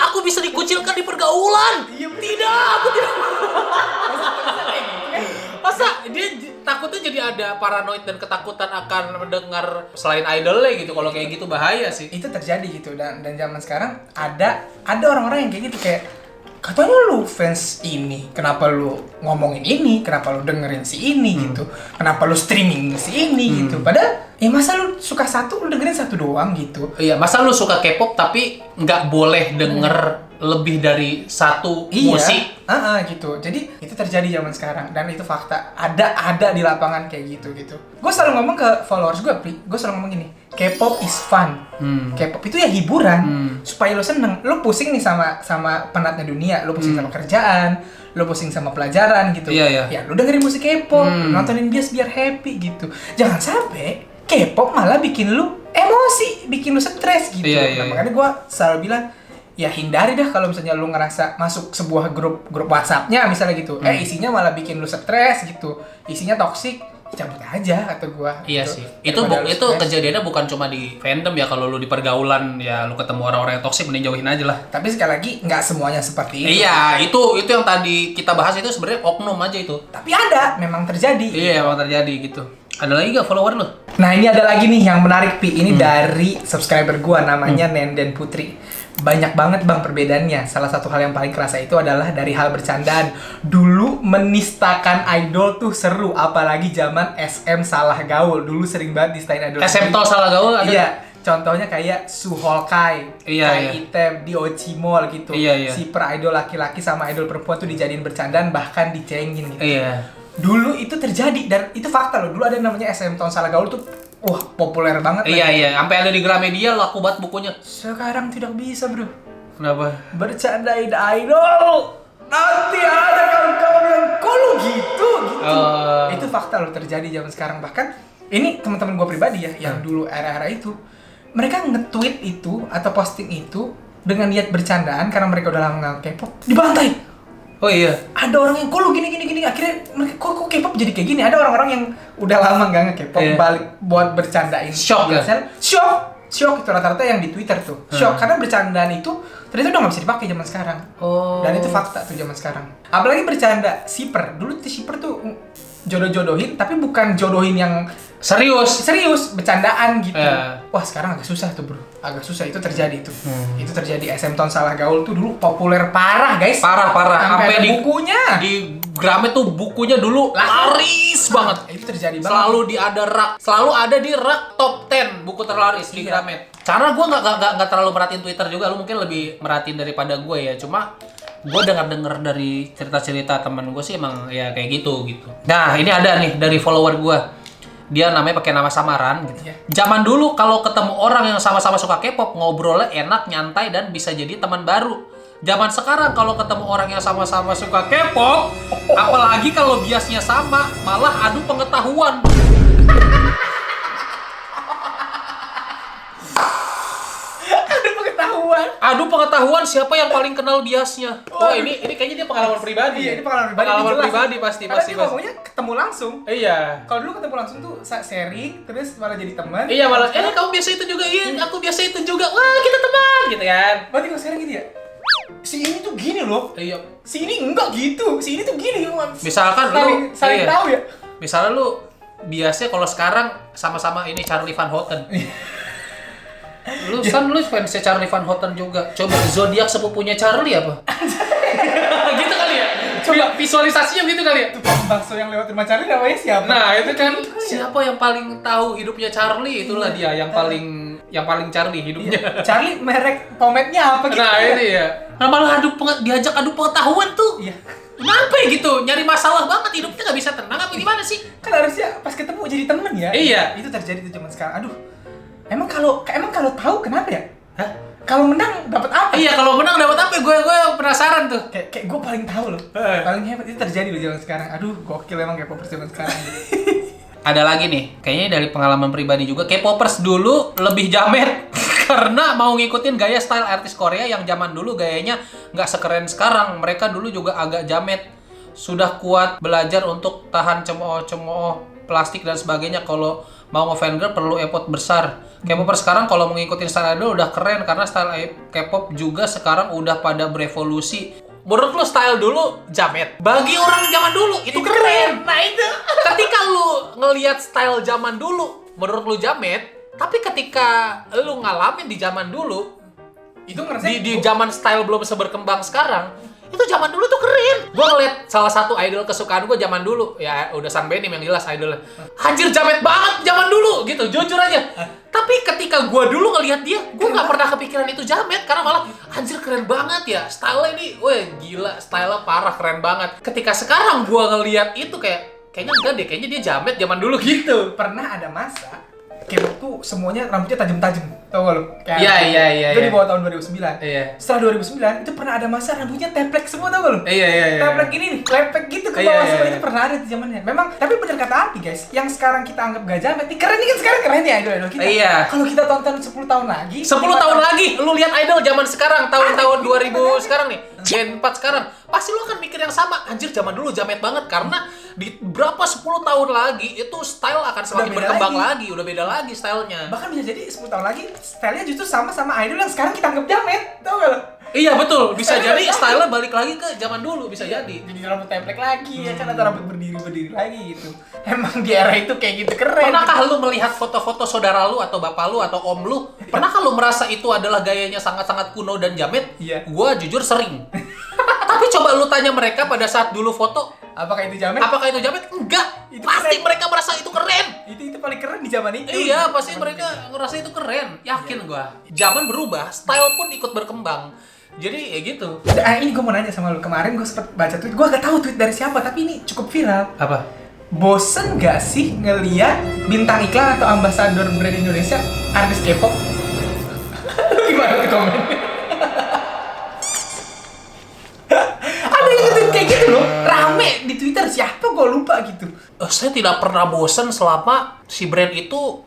Aku bisa dikucilkan di pergaulan. Tidak, aku tidak. Masa dia takutnya jadi ada paranoid dan ketakutan akan mendengar selain idolnya gitu. Kalau kayak gitu bahaya sih. Itu terjadi gitu dan zaman sekarang ada orang-orang yang kayak gitu kayak katanya lu fans ini, kenapa lu ngomongin ini, kenapa lu dengerin si ini gitu, kenapa lu streaming si ini gitu. Padahal ya masa lu suka satu lu dengerin satu doang gitu. Iya, masa lu suka K-pop tapi nggak boleh denger lebih dari satu musik. Gitu. Jadi itu terjadi zaman sekarang dan itu fakta. Ada di lapangan kayak gitu. Gue selalu ngomong ke followers gue selalu ngomong gini, K-pop is fun. K-pop itu ya hiburan supaya lo seneng. Lo pusing nih sama penatnya dunia, lo pusing sama kerjaan, lo pusing sama pelajaran gitu. Iya. Ya lo dengerin musik K-pop, nontonin biar happy gitu. Jangan sampai K-pop malah bikin lo emosi, bikin lo stres gitu. Iya. Makanya gue selalu bilang ya hindari dah kalau misalnya lu ngerasa masuk sebuah grup WhatsApp-nya misalnya gitu. Isinya malah bikin lu stres gitu. Isinya toksik, cabut aja kata gua. Iya gitu. sih. Itu kejadiannya bukan cuma di fandom ya, kalau lu di pergaulan ya lu ketemu orang-orang yang toksik mending jauhin aja lah. Tapi sekali lagi nggak semuanya seperti itu. Iya, itu yang tadi kita bahas itu sebenarnya oknum aja itu. Tapi memang terjadi. Iya, memang terjadi gitu. Ada lagi gak follower lu? Nah, ini ada lagi nih yang menarik Pi. Ini dari subscriber gua namanya Nenden Putri. Banyak banget bang perbedaannya. Salah satu hal yang paling kerasa itu adalah dari hal bercandaan. Dulu menistakan idol tuh seru, apalagi zaman SM salah gaul. Dulu sering banget distain idol. SM salah gaul ada? Iya. Contohnya kayak Suholkai, Item di Ochi Mall gitu. Si per idol laki-laki sama idol perempuan tuh dijadiin bercandaan bahkan dicengin gitu. Iya. Dulu itu terjadi dan itu fakta loh. Dulu ada namanya SM Tahun Salah Gaul tuh populer banget. Iya. Sampai ada di Gramedia laku banget bukunya. Sekarang tidak bisa, bro. Kenapa? Bercandain idol. Nanti ada kawan-kawan yang kalau gitu. Itu fakta loh terjadi zaman sekarang. Bahkan ini teman-teman gue pribadi ya yang dulu era-era itu mereka nge-tweet itu atau posting itu dengan niat bercandaan karena mereka udah lama nggak K-pop, dibantai. Oh iya. Ada orang yang kok gini akhirnya mereka kok K-pop jadi kayak gini. Ada orang-orang yang udah lama nggak nge-K-pop balik buat bercandain. Shock ya? Shock itu rata-rata yang di Twitter tuh. Shock karena bercandaan itu ternyata udah nggak bisa dipakai zaman sekarang. Dan itu fakta tuh zaman sekarang. Apalagi bercanda shipper. Dulu tuh shipper tuh jodoh-jodohin tapi bukan jodohin yang serius bercandaan gitu. Wah sekarang agak susah tuh bro, agak susah. Itu terjadi tuh. Itu terjadi. SM Tahun Salah Gaul tuh dulu populer parah guys. Parah sampai di bukunya di Gramet tuh bukunya dulu laris banget. Itu terjadi banget. Selalu ada di rak top 10 buku terlaris di Gramet. Karena gue nggak terlalu merhatiin Twitter juga, lu mungkin lebih merhatiin daripada gue ya. Cuma gue dengar dari cerita-cerita teman gue sih emang ya kayak gitu. Nah ini ada nih dari follower gue. Dia namanya pakai nama samaran gitu. Zaman dulu kalau ketemu orang yang sama-sama suka K-pop, ngobrolnya enak, nyantai dan bisa jadi teman baru. Zaman sekarang kalau ketemu orang yang sama-sama suka K-pop, apalagi kalau biasnya sama, malah adu pengetahuan. Adu pengetahuan siapa yang paling kenal biasnya. Wah, ini kayaknya dia pengalaman pribadi. Iya, ini pengalaman pribadi pasti. Karena dia ngomongnya ketemu langsung. Iya. Kalau dulu ketemu langsung tuh sharing, terus malah jadi teman. Iya, malah kamu biasa itu juga. Iya, aku biasa itu juga. Wah, kita teman gitu kan. Berarti kalau sharing gitu ya? Si ini tuh gini loh. Iya. Si ini enggak gitu. Si ini tuh gini. Misalkan saling tahu ya. Misalnya lu biasanya kalau sekarang sama-sama ini Charlie Van Houten. Lu fans Charlie Van Houten juga. Coba zodiak sepupunya Charlie apa? Gitu kali ya? Coba visualisasinya gitu kali ya? Tukang bakso yang lewat rumah Charlie namanya siapa? Nah, itu kan siapa yang paling tahu hidupnya Charlie, itulah dia yang paling Charlie hidupnya. Charlie merek pomade-nya apa gitu? Nah, ini ya. Nah, malah diajak adu pengetahuan tuh. Iya. Kenapa ya gitu? Nyari masalah banget, hidupnya nggak bisa tenang apa gimana sih? Kan harusnya pas ketemu jadi temen ya. Iya. Itu terjadi tuh zaman sekarang. Aduh. Emang kalau tahu kenapa ya? Hah? Kalau menang dapat apa? Iya, kalau menang dapat apa? Gue penasaran tuh. Kayak gue paling tahu loh. Paling hebat itu terjadi loh zaman sekarang. Aduh, gokil emang K-popers zaman sekarang. Ada lagi nih, kayaknya dari pengalaman pribadi juga, K-popers dulu lebih jamet. Karena mau ngikutin gaya style artis Korea yang zaman dulu gayanya nggak sekeren sekarang. Mereka dulu juga agak jamet. Sudah kuat belajar untuk tahan cemooh-cemooh plastik dan sebagainya. Kalau mau nge-fan girl perlu effort besar. K-popper sekarang kalau mau ngikutin style idol udah keren. Karena style K-pop juga sekarang udah pada berevolusi. Menurut lu style dulu jamet? Bagi orang zaman dulu itu keren. Nah itu. Ketika lu ngelihat style zaman dulu, menurut lu jamet, tapi ketika lu ngalamin di zaman dulu, itu ngerasain di zaman style belum seberkembang sekarang, itu zaman dulu tuh keren. Gue ngeliat salah satu idol kesukaan gue zaman dulu, ya udah Sang Benim yang jelas idolnya. Anjir jamet banget zaman dulu gitu, jujur aja. Tapi ketika gue dulu ngelihat dia, gue nggak pernah kepikiran itu jamet karena malah anjir keren banget ya, style ini, weh gila, style parah keren banget. Ketika sekarang gue ngelihat itu kayaknya enggak deh, kayaknya dia jamet zaman dulu gitu. Pernah ada masa K-pop tuh semuanya rambutnya tajam-tajam, tau gak lu? Iya. Itu di bawah tahun 2009. Iya. Setelah 2009 itu pernah ada masa rambutnya teplek semua, tau gak lu? Iya. Teplek gini nih, lepek gitu ke bawah semua. Itu pernah ada di zamannya. Memang, tapi bener kata Alpi guys, yang sekarang kita anggap gak jamet, nih keren nih kan sekarang keren ya idol-idol kita. Iya. Kalau kita tonton 10 tahun lagi, 10 tahun lagi, lu lihat idol zaman sekarang, tahun-tahun 2000 sekarang nih, Gen 4 sekarang, pasti lu akan mikir yang sama. Anjir, zaman dulu jamet banget karena di berapa 10 tahun lagi itu style akan semakin berkembang lagi, udah beda lagi stylenya. Bahkan bisa jadi 10 tahun lagi stylenya justru sama idol yang sekarang kita anggap jamet, tau gak lo? Iya betul, bisa jadi stylenya balik lagi ke zaman dulu, bisa jadi. Jadi rambut templek lagi, ya kan, atau rambut berdiri lagi gitu. Emang di era itu kayak gitu keren. Pernahkah lu melihat foto-foto saudara lu atau bapak lu atau om lu? Pernahkah lu merasa itu adalah gayanya sangat-sangat kuno dan jamet? Iya. Gua jujur sering. Tapi coba lu tanya mereka pada saat dulu foto, apakah itu jamet? apakah itu jamet? Enggak. Itu Pasti keren. mereka merasa itu keren. Itu paling keren di zaman itu. Iya, pasti mereka ngerasa itu keren. Yakin gua. Zaman berubah, style pun ikut berkembang. Jadi ya gitu. Ini gue mau nanya sama lu. Kemarin gue sempet baca tweet. Gue gak tahu tweet dari siapa, tapi ini cukup viral. Apa? Bosen gak sih ngeliat bintang iklan atau ambasador brand Indonesia artis K-pop? Lu gimana tuh komen? Ada yang nge-tweet kayak gitu loh. Rame di Twitter, siapa gue lupa gitu. Saya tidak pernah bosan selama si brand itu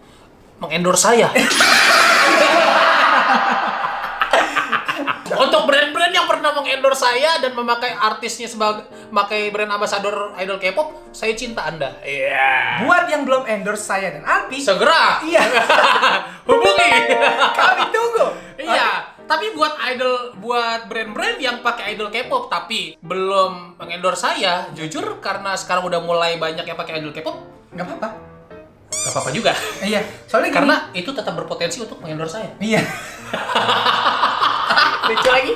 mengendorse saya. Untuk brand-brand yang pernah mengendorse saya dan memakai artisnya sebagai memakai brand ambassador idol K-pop, saya cinta Anda. Iya. Buat yang belum endorse saya dan Alpi, Segera. iya. Hubungi. Kami tunggu. Iya. Tapi buat brand-brand yang pakai idol K-pop tapi belum mengendorse saya, jujur karena sekarang udah mulai banyak yang pakai idol K-pop, Gak apa-apa. gak apa-apa juga. Iya. Soalnya gini. Karena itu tetap berpotensi untuk mengendorse saya. Iya. Lucu lagi.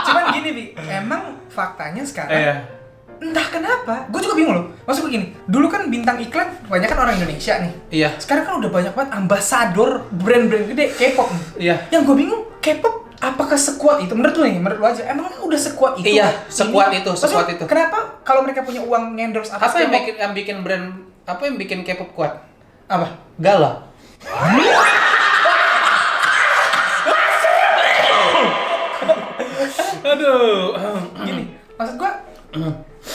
Cuman gini, Bi. Emang faktanya sekarang entah kenapa, gue juga bingung loh. Maksud gue gini, dulu kan bintang iklan kebanyakan orang Indonesia nih. Iya. Sekarang kan udah banyak banget ambasador brand-brand gede K-pop nih. Iya. Yang gue bingung, K-pop apakah sekuat itu? Menurut lu aja, emang udah sekuat itu? Iya, sekuat itu, sekuat itu. Kenapa kalau mereka punya uang endorse Apa yang K-pop? bikin brand, apa yang bikin K-pop kuat? Apa? Gala. Aduh. Gini, maksud gua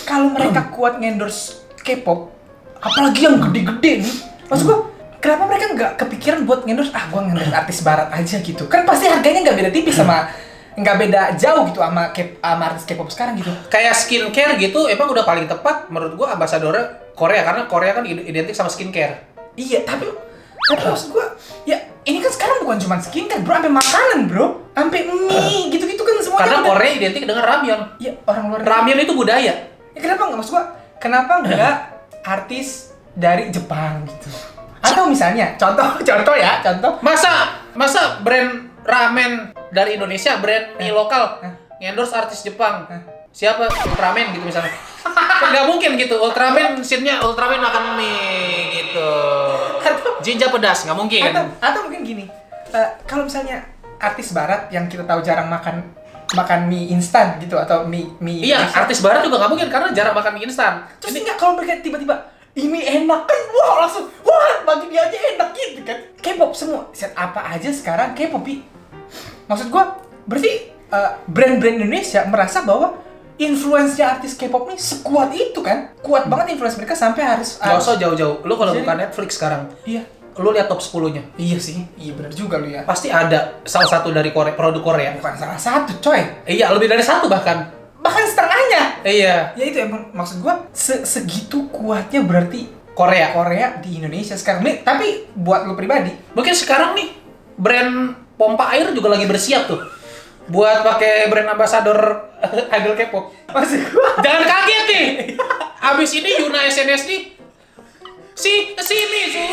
kalau mereka kuat ngendorse K-pop, apalagi yang gede-gede nih, maksud gua kenapa mereka nggak kepikiran buat ngendorse, gua ngendorse artis barat aja gitu. Kan pasti harganya nggak beda tipis sama, nggak beda jauh gitu sama artis K-pop sekarang gitu. Kayak skincare gitu, emang udah paling tepat menurut gua ambasadornya Korea, karena Korea kan identik sama skincare. Iya, tapi maksud gua, ya ini kan sekarang bukan cuma skincare bro, sampai makanan bro, sampai mie gitu-gitu kan semuanya. Karena udah. Korea identik dengan ramyeon. Iya, orang luar. Ramyeon itu budaya. Ya, kenapa nggak, maksud gua, kenapa nggak artis dari Jepang gitu? Atau misalnya, contoh ya, Masa brand ramen dari Indonesia, brand mie lokal, ngendorse artis Jepang. Siapa? Ultraman gitu misalnya. Kan nggak mungkin gitu. Ultraman scene-nya Ultraman makan mie gitu. Jinja pedas, nggak mungkin. Atau mungkin gini, kalau misalnya artis barat yang kita tahu jarang makan mie instan gitu, atau mie Iya, instan. artis barat juga nggak mungkin karena jarang makan mie instan. Terus nggak, kalau mereka tiba-tiba ini enak kan, wah langsung, wah bagi dia aja enak gitu kan. K-pop semua, set apa aja sekarang K-pop. Maksud gua, berarti brand-brand Indonesia merasa bahwa influence-nya artis K-pop nih sekuat itu kan. Kuat banget influence mereka sampai harus Gak usah jauh-jauh. Lu kalau buka Netflix sekarang, iya, lu lihat top 10-nya. Iya sih, iya benar juga lu ya. Pasti ada salah satu dari produk Korea. Bukan salah satu, coy. Iya, lebih dari satu bahkan. Bahkan setengahnya. Iya. Ya itu emang maksud gua segitu kuatnya berarti Korea di Indonesia sekarang nih. Tapi buat lu pribadi, mungkin sekarang nih brand pompa air juga lagi bersiap tuh buat pakai brand ambassador idol K-pop. maksud gua Jangan kaget nih. Abis ini Yuna SNSD si Mizu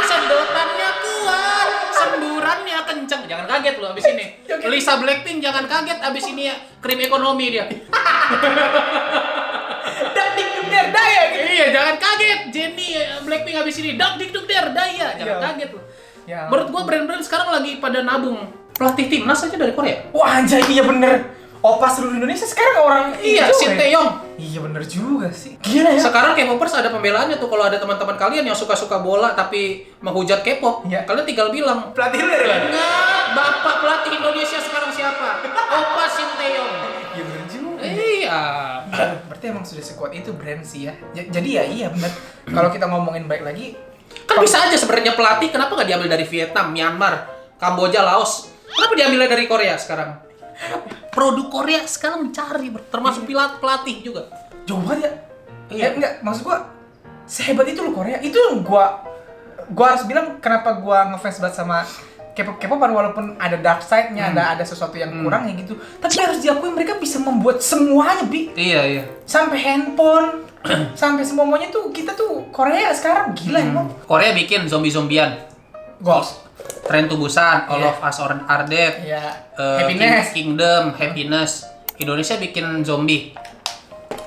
sedotannya kuat, semburannya kenceng. Jangan kaget lu abis ini. Lisa Blackpink jangan kaget abis ini ya krim ekonomi dia. dak dik duk der daya gitu. Iya, jangan kaget. Jennie Blackpink abis ini dak dik duk der daya. Jangan kaget lu. Ya. Menurut gua brand-brand sekarang lagi pada nabung. Pelatih timnas aja dari Korea. Wah anjay, iya bener. Opa seluruh Indonesia sekarang orang Iya, itu, Shin Tae-yong. Iya bener juga sih. Gila ya. Sekarang K-popers ada pembelaannya tuh kalau ada teman-teman kalian yang suka-suka bola tapi menghujat K-pop. Iya. Kalian tinggal bilang, Pelatih lu dari mana? "Enggak, bapak pelatih Indonesia sekarang siapa? Opa Shin Tae-yong." Iya bener juga. Iya. Berarti emang sudah sekuat itu brand sih ya. Jadi ya iya bener. Kalau kita ngomongin baik lagi, Kan bisa aja sebenarnya pelatih kenapa nggak diambil dari Vietnam, Myanmar, Kamboja, Laos? Kenapa diambilnya dari Korea sekarang? Produk Korea sekarang dicari, termasuk pelatih juga. jauh banget ya. Iya. Enggak, maksud gua sehebat itu loh Korea. Itu gua harus bilang kenapa gua ngefans banget sama K-pop-K-popan walaupun ada dark side-nya, ada sesuatu yang kurang ya gitu. Tapi harus diakui mereka bisa membuat semuanya, Bi. Iya. Sampai handphone, sampai semuanya tuh kita tuh Korea sekarang gila emang. Korea bikin zombie-zombian. Ghost. Train to Busan, All Iya. of Us Are Dead, Ya, Happiness. Kingdom, Happiness. Indonesia bikin zombie.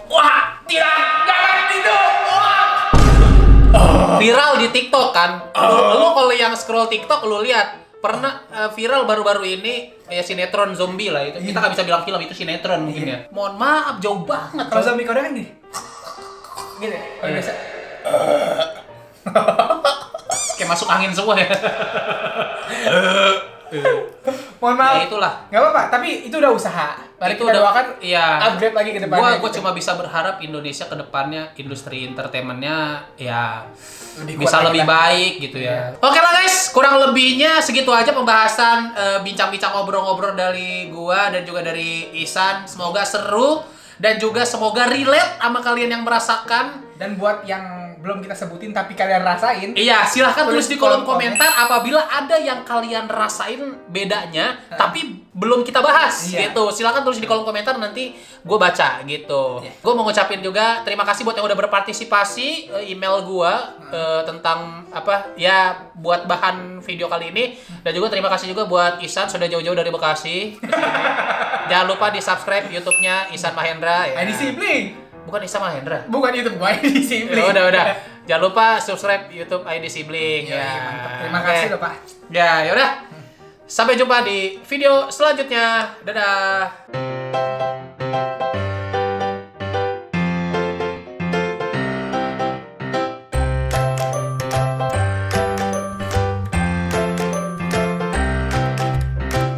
Wah, jangan itu. Wah. Viral di TikTok kan. Lu kalau yang scroll TikTok lu lihat pernah viral baru-baru ini ya sinetron zombie lah itu. Kita nggak bisa bilang film itu sinetron mungkin ya. Mohon maaf jauh banget. Kalau zombie Korea kan gini. Gini, kalau biasa. Kayak masuk angin semua ya. Mohon maaf. Ya itulah. Gak apa-apa, tapi itu udah usaha. Mari Itu kita udah- doakan iya. upgrade lagi ke depannya. Gua gitu. cuma bisa berharap Indonesia ke depannya industri entertainmentnya ya Lebih kuat bisa lagi lebih lah. baik gitu ya. Oke lah guys, kurang lebihnya segitu aja pembahasan bincang-bincang ngobrol-ngobrol dari gua dan juga dari Ihsan. Semoga seru dan juga semoga relate sama kalian yang merasakan. Dan buat yang belum kita sebutin tapi kalian rasain, Iya, silahkan tulis di kolom kolom komentar apabila ada yang kalian rasain bedanya tapi belum kita bahas Iya. gitu. Silahkan tulis di kolom komentar nanti gue baca gitu. Iya. Gue mau ngucapin juga terima kasih buat yang udah berpartisipasi email gue tentang apa ya buat bahan video kali ini dan juga terima kasih juga buat Ihsan sudah jauh-jauh dari Bekasi. Jangan lupa di subscribe YouTube-nya Ihsan Mahendra ya. ID Sibling. Bukan Ihsan Mahendra. Bukan YouTube gua, ID Sibling. Ya, udah. Jangan lupa subscribe YouTube ID Sibling Iya, ya. mantap. Terima Oke. kasih loh, Pak. Ya udah. Sampai jumpa di video selanjutnya. Dadah.